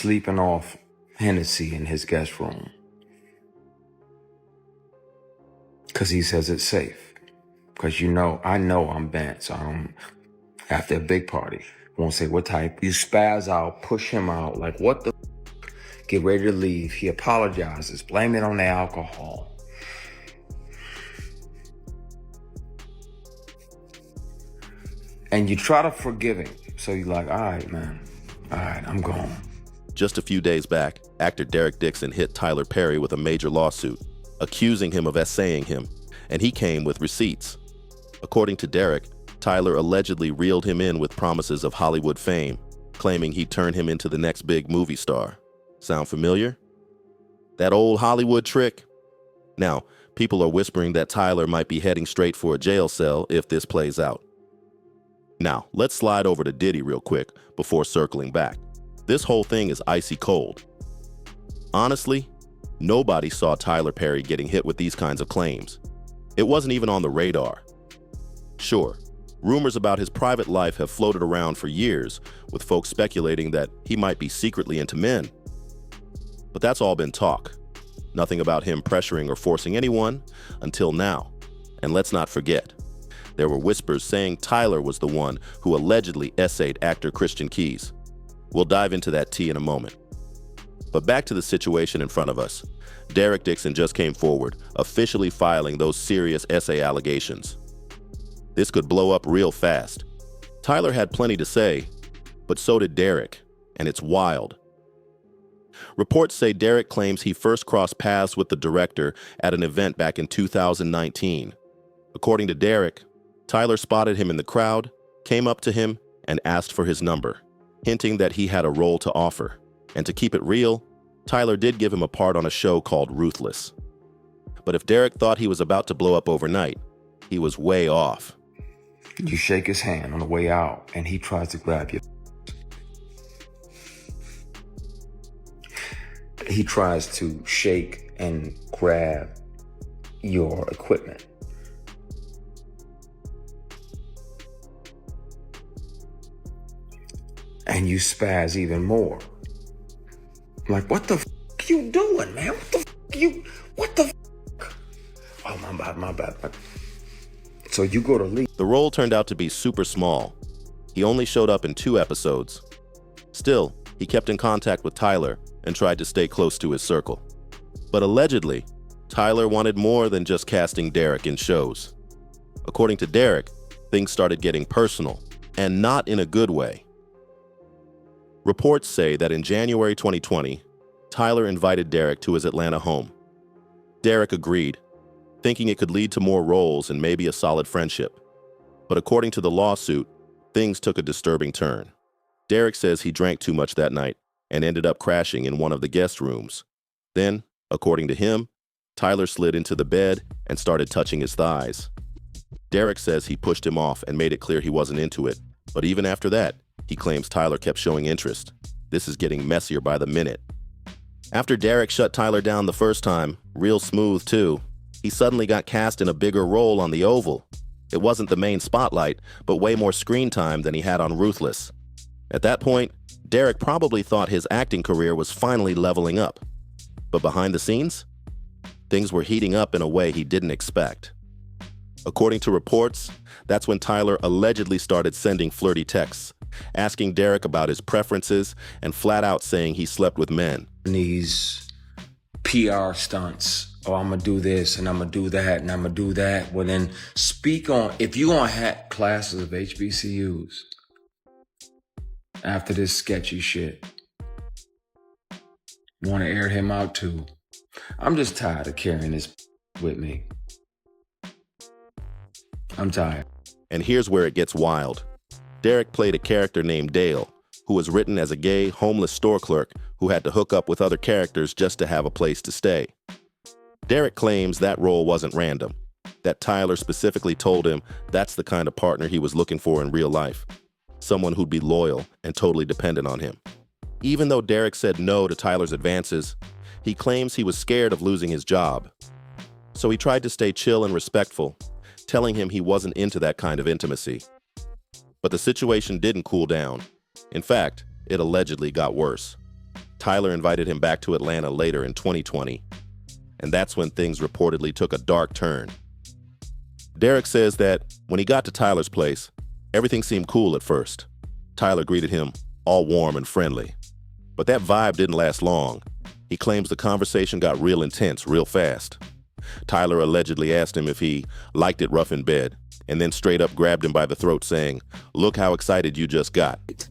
sleeping off Hennessy in his guest room. Because he says it's safe. Because I know I'm bent, so I'm after a big party. Won't say what type. You spaz out, push him out, like what the get ready to leave. He apologizes, blame it on the alcohol. And you try to forgive him. So you're like, all right, man. All right, I'm gone. Just a few days back, actor Derek Dixon hit Tyler Perry with a major lawsuit, accusing him of essaying him, and he came with receipts. According to Derek, Tyler allegedly reeled him in with promises of Hollywood fame, claiming he'd turn him into the next big movie star. Sound familiar? That old Hollywood trick? Now, people are whispering that Tyler might be heading straight for a jail cell if this plays out. Now, let's slide over to Diddy real quick before circling back. This whole thing is icy cold. Honestly, nobody saw Tyler Perry getting hit with these kinds of claims. It wasn't even on the radar. Sure, rumors about his private life have floated around for years, with folks speculating that he might be secretly into men. But that's all been talk. Nothing about him pressuring or forcing anyone until now. And let's not forget, there were whispers saying Tyler was the one who allegedly essayed actor Christian Keys. We'll dive into that tea in a moment. But back to the situation in front of us. Derek Dixon just came forward, officially filing those serious essay allegations. This could blow up real fast. Tyler had plenty to say, but so did Derek, and it's wild. Reports say Derek claims he first crossed paths with the director at an event back in 2019. According to Derek, Tyler spotted him in the crowd, came up to him, and asked for his number, hinting that he had a role to offer. And to keep it real, Tyler did give him a part on a show called Ruthless. But if Derek thought he was about to blow up overnight, he was way off. You shake his hand on the way out, and he tries to grab you. He tries to shake and grab your equipment. And you spaz even more. Like, what the f*** you doing, man? What the f***? Oh, my bad. So you go to leave. The role turned out to be super small. He only showed up in 2 episodes. Still, he kept in contact with Tyler and tried to stay close to his circle. But allegedly, Tyler wanted more than just casting Derek in shows. According to Derek, things started getting personal, and not in a good way. Reports say that in January 2020, Tyler invited Derek to his Atlanta home. Derek agreed, thinking it could lead to more roles and maybe a solid friendship. But according to the lawsuit, things took a disturbing turn. Derek says he drank too much that night and ended up crashing in one of the guest rooms. Then, according to him, Tyler slid into the bed and started touching his thighs. Derek says he pushed him off and made it clear he wasn't into it, but even after that, he claims Tyler kept showing interest. This is getting messier by the minute. After Derek shut Tyler down the first time, real smooth too, he suddenly got cast in a bigger role on The Oval. It wasn't the main spotlight, but way more screen time than he had on Ruthless. At that point, Derek probably thought his acting career was finally leveling up. But behind the scenes, things were heating up in a way he didn't expect. According to reports, that's when Tyler allegedly started sending flirty texts, asking Derek about his preferences and flat out saying he slept with men. These PR stunts. Oh, I'm going to do this and I'm going to do that and I'm going to do that. Well, then speak on, if you want to have classes of HBCUs after this sketchy shit, want to air him out too. I'm just tired of carrying this with me. I'm tired. And here's where it gets wild. Derek played a character named Dale, who was written as a gay, homeless store clerk who had to hook up with other characters just to have a place to stay. Derek claims that role wasn't random, that Tyler specifically told him that's the kind of partner he was looking for in real life, someone who'd be loyal and totally dependent on him. Even though Derek said no to Tyler's advances, he claims he was scared of losing his job. So he tried to stay chill and respectful, telling him he wasn't into that kind of intimacy. But the situation didn't cool down. In fact, it allegedly got worse. Tyler invited him back to Atlanta later in 2020, and that's when things reportedly took a dark turn. Derek says that when he got to Tyler's place, everything seemed cool at first. Tyler greeted him all warm and friendly. But that vibe didn't last long. He claims the conversation got real intense real fast. Tyler allegedly asked him if he liked it rough in bed, and then straight up grabbed him by the throat saying, "Look how excited you just got."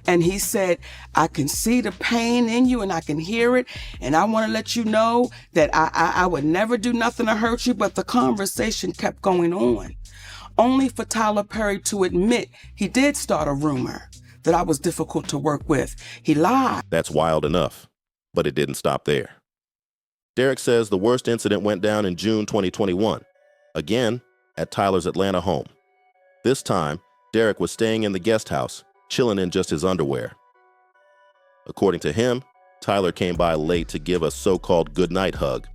And he said, "I can see the pain in you and I can hear it. And I want to let you know that I would never do nothing to hurt you." But the conversation kept going on, only for Tyler Perry to admit he did start a rumor that I was difficult to work with. He lied. That's wild enough, but it didn't stop there. Derek says the worst incident went down in June 2021, again at Tyler's Atlanta home. This time, Derek was staying in the guest house, chilling in just his underwear. According to him, Tyler came by late to give a so-called goodnight hug,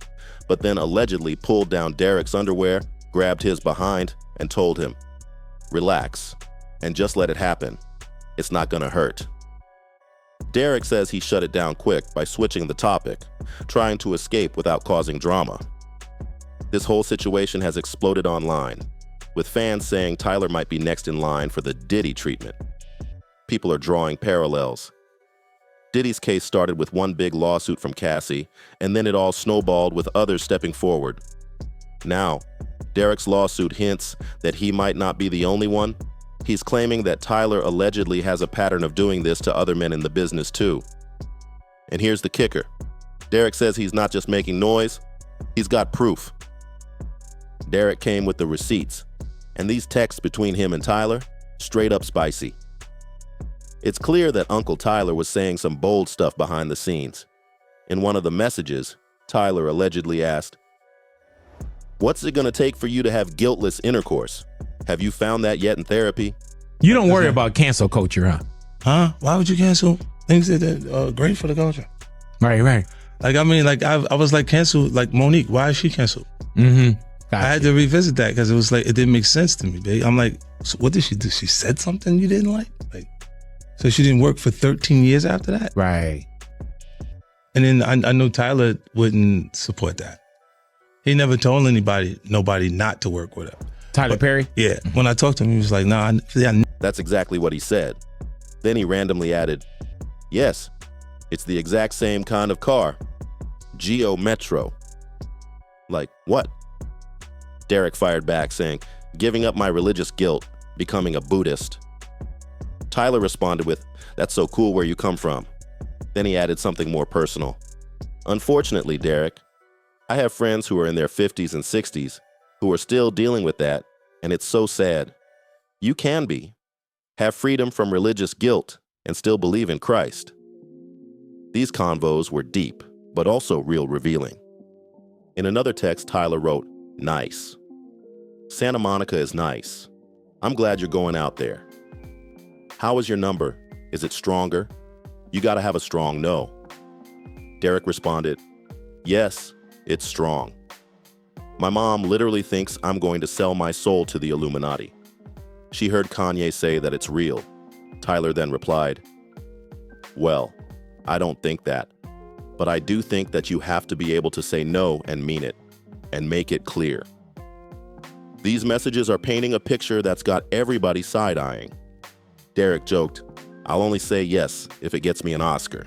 but then allegedly pulled down Derek's underwear, grabbed his behind, and told him, "Relax, and just let it happen. It's not gonna hurt." Derek says he shut it down quick by switching the topic, trying to escape without causing drama. This whole situation has exploded online, with fans saying Tyler might be next in line for the Diddy treatment. People are drawing parallels. Diddy's case started with one big lawsuit from Cassie, and then it all snowballed with others stepping forward. Now, Derek's lawsuit hints that he might not be the only one. He's claiming that Tyler allegedly has a pattern of doing this to other men in the business too. And here's the kicker. Derek says he's not just making noise, he's got proof. Derek came with the receipts, and these texts between him and Tyler, straight up spicy. It's clear that Uncle Tyler was saying some bold stuff behind the scenes. In one of the messages, Tyler allegedly asked, "What's it gonna take for you to have guiltless intercourse? Have you found that yet in therapy?" You don't worry about cancel culture, huh? Huh? Why would you cancel things that are great for the culture? Right. Like, I mean, like, I was like canceled, like Monique. Why is she canceled? Mm-hmm. I had to revisit that because it was like, it didn't make sense to me, babe. I'm like, so what did she do? She said something you didn't like? So she didn't work for 13 years after that? Right. And then I know Tyler wouldn't support that. He never told nobody not to work with her. Tyler Perry? Yeah. When I talked to him, he was like, "Nah, That's exactly what he said. Then he randomly added, "Yes, it's the exact same kind of car. Geo Metro." Like, what? Derek fired back saying, "Giving up my religious guilt, becoming a Buddhist." Tyler responded with, "That's so cool where you come from." Then he added something more personal. "Unfortunately, Derek, I have friends who are in their 50s and 60s who are still dealing with that, and it's so sad. You can have freedom from religious guilt, and still believe in Christ." These convos were deep, but also real revealing. In another text, Tyler wrote, "Nice. Santa Monica is nice. I'm glad you're going out there. How is your number? Is it stronger? You gotta have a strong no." Derek responded, "Yes, it's strong. My mom literally thinks I'm going to sell my soul to the Illuminati. She heard Kanye say that it's real." Tyler then replied, "Well, I don't think that, but I do think that you have to be able to say no and mean it, and make it clear." These messages are painting a picture that's got everybody side-eyeing. Derek joked, "I'll only say yes if it gets me an Oscar."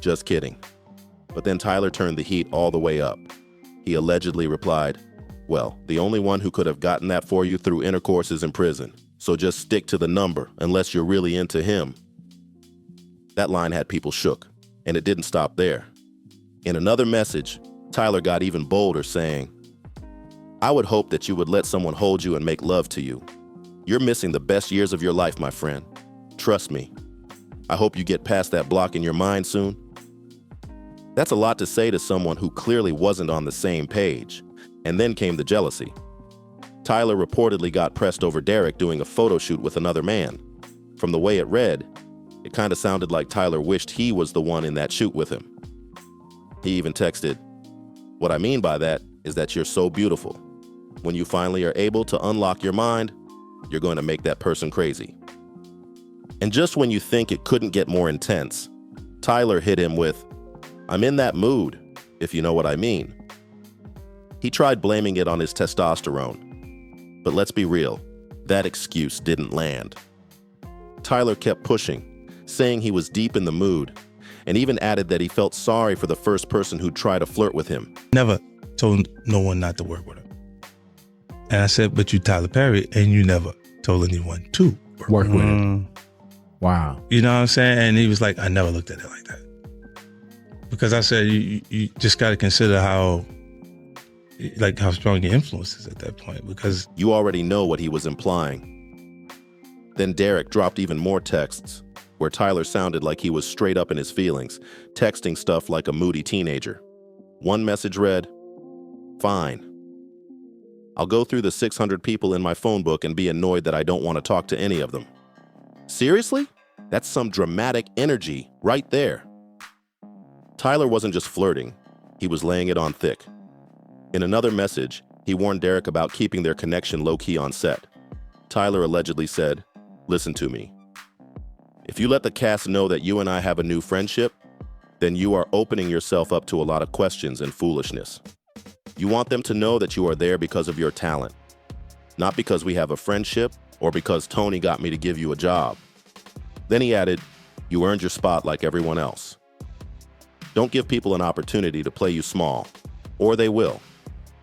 Just kidding. But then Tyler turned the heat all the way up. He allegedly replied, "Well, the only one who could have gotten that for you through intercourse is in prison, so just stick to the number unless you're really into him." That line had people shook, and it didn't stop there. In another message, Tyler got even bolder, saying, "I would hope that you would let someone hold you and make love to you. You're missing the best years of your life, my friend. Trust me. I hope you get past that block in your mind soon." That's a lot to say to someone who clearly wasn't on the same page. And then came the jealousy. Tyler reportedly got pressed over Derek doing a photo shoot with another man. From the way it read, it kind of sounded like Tyler wished he was the one in that shoot with him. He even texted, "What I mean by that is that you're so beautiful. When you finally are able to unlock your mind, you're going to make that person crazy." And just when you think it couldn't get more intense, Tyler hit him with, "I'm in that mood, if you know what I mean." He tried blaming it on his testosterone. But let's be real, that excuse didn't land. Tyler kept pushing, saying he was deep in the mood, and even added that he felt sorry for the first person who'd try to flirt with him. Never told no one not to work with her. And I said, but you Tyler Perry, and you never told anyone to Work with it. Wow. You know what I'm saying? And he was like, I never looked at it like that. Because I said, you just got to consider how strong your influence is at that point. Because You already know what he was implying. Then Derek dropped even more texts, where Tyler sounded like he was straight up in his feelings, texting stuff like a moody teenager. One message read, "Fine. I'll go through the 600 people in my phone book and be annoyed that I don't want to talk to any of them." Seriously? That's some dramatic energy right there. Tyler wasn't just flirting, he was laying it on thick. In another message, he warned Derek about keeping their connection low-key on set. Tyler allegedly said, "Listen to me. If you let the cast know that you and I have a new friendship, then you are opening yourself up to a lot of questions and foolishness. You want them to know that you are there because of your talent, not because we have a friendship or because Tony got me to give you a job." Then he added, "You earned your spot like everyone else. Don't give people an opportunity to play you small, or they will.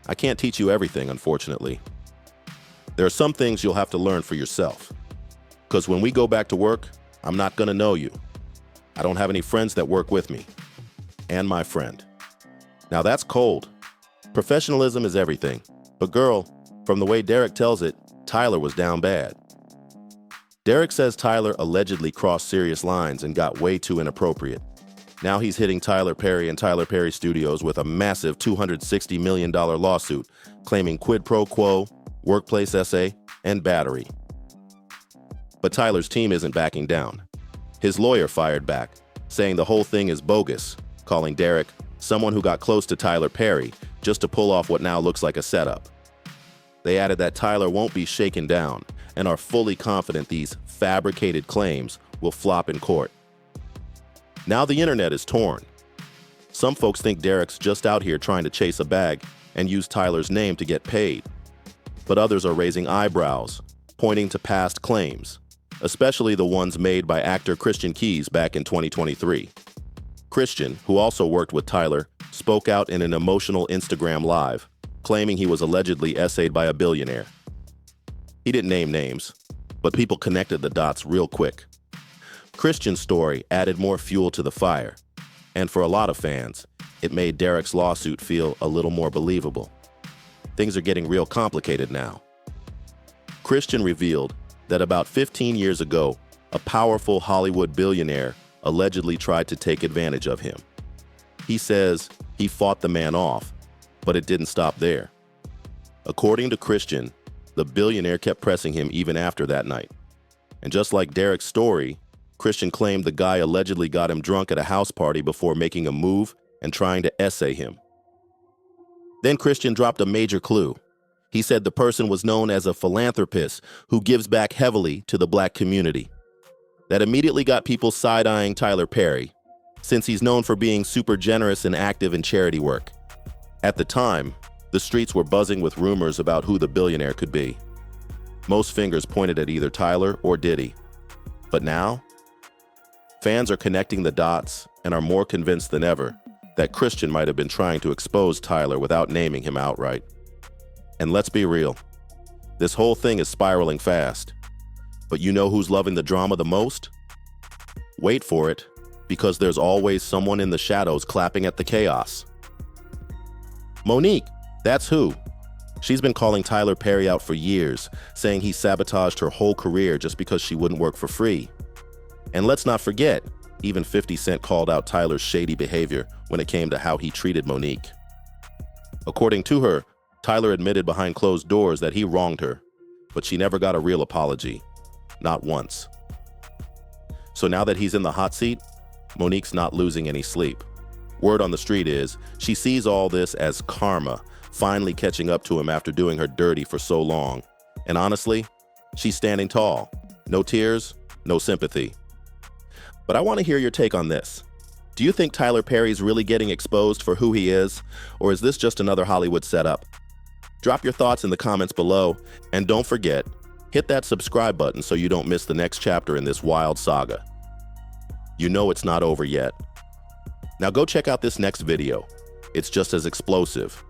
I can't teach you everything, unfortunately. There are some things you'll have to learn for yourself. Because when we go back to work, I'm not gonna know you. I don't have any friends that work with me. And my friend." Now that's cold. Professionalism is everything. But girl, from the way Derek tells it, Tyler was down bad. Derek says Tyler allegedly crossed serious lines and got way too inappropriate. Now he's hitting Tyler Perry and Tyler Perry Studios with a massive $260 million lawsuit claiming quid pro quo, workplace essay, and battery. But Tyler's team isn't backing down. His lawyer fired back, saying the whole thing is bogus, calling Derek someone who got close to Tyler Perry just to pull off what now looks like a setup. They added that Tyler won't be shaken down and are fully confident these fabricated claims will flop in court. Now the internet is torn. Some folks think Derek's just out here trying to chase a bag and use Tyler's name to get paid. But others are raising eyebrows, pointing to past claims, especially the ones made by actor Christian Keys back in 2023. Christian, who also worked with Tyler, spoke out in an emotional Instagram Live, claiming he was allegedly essayed by a billionaire. He didn't name names, but people connected the dots real quick. Christian's story added more fuel to the fire, and for a lot of fans, it made Derek's lawsuit feel a little more believable. Things are getting real complicated now. Christian revealed that about 15 years ago, a powerful Hollywood billionaire allegedly tried to take advantage of him. He says he fought the man off, but it didn't stop there. According to Christian, the billionaire kept pressing him even after that night. And just like Derek's story, Christian claimed the guy allegedly got him drunk at a house party before making a move and trying to essay him. Then Christian dropped a major clue. He said the person was known as a philanthropist who gives back heavily to the Black community. That immediately got people side-eyeing Tyler Perry, since he's known for being super generous and active in charity work. At the time, the streets were buzzing with rumors about who the billionaire could be. Most fingers pointed at either Tyler or Diddy. But now, fans are connecting the dots and are more convinced than ever that Christian might have been trying to expose Tyler without naming him outright. And let's be real, this whole thing is spiraling fast. But you know who's loving the drama the most? Wait for it, because there's always someone in the shadows clapping at the chaos. Monique, that's who. She's been calling Tyler Perry out for years, saying he sabotaged her whole career just because she wouldn't work for free. And let's not forget, even 50 Cent called out Tyler's shady behavior when it came to how he treated Monique. According to her, Tyler admitted behind closed doors that he wronged her, but she never got a real apology. Not once. So now that he's in the hot seat, Monique's not losing any sleep. Word on the street is she sees all this as karma, finally catching up to him after doing her dirty for so long. And honestly, she's standing tall. No tears, no sympathy. But I want to hear your take on this. Do you think Tyler Perry's really getting exposed for who he is, or is this just another Hollywood setup? Drop your thoughts in the comments below, and don't forget, hit that subscribe button so you don't miss the next chapter in this wild saga. You know it's not over yet. Now go check out this next video. It's just as explosive.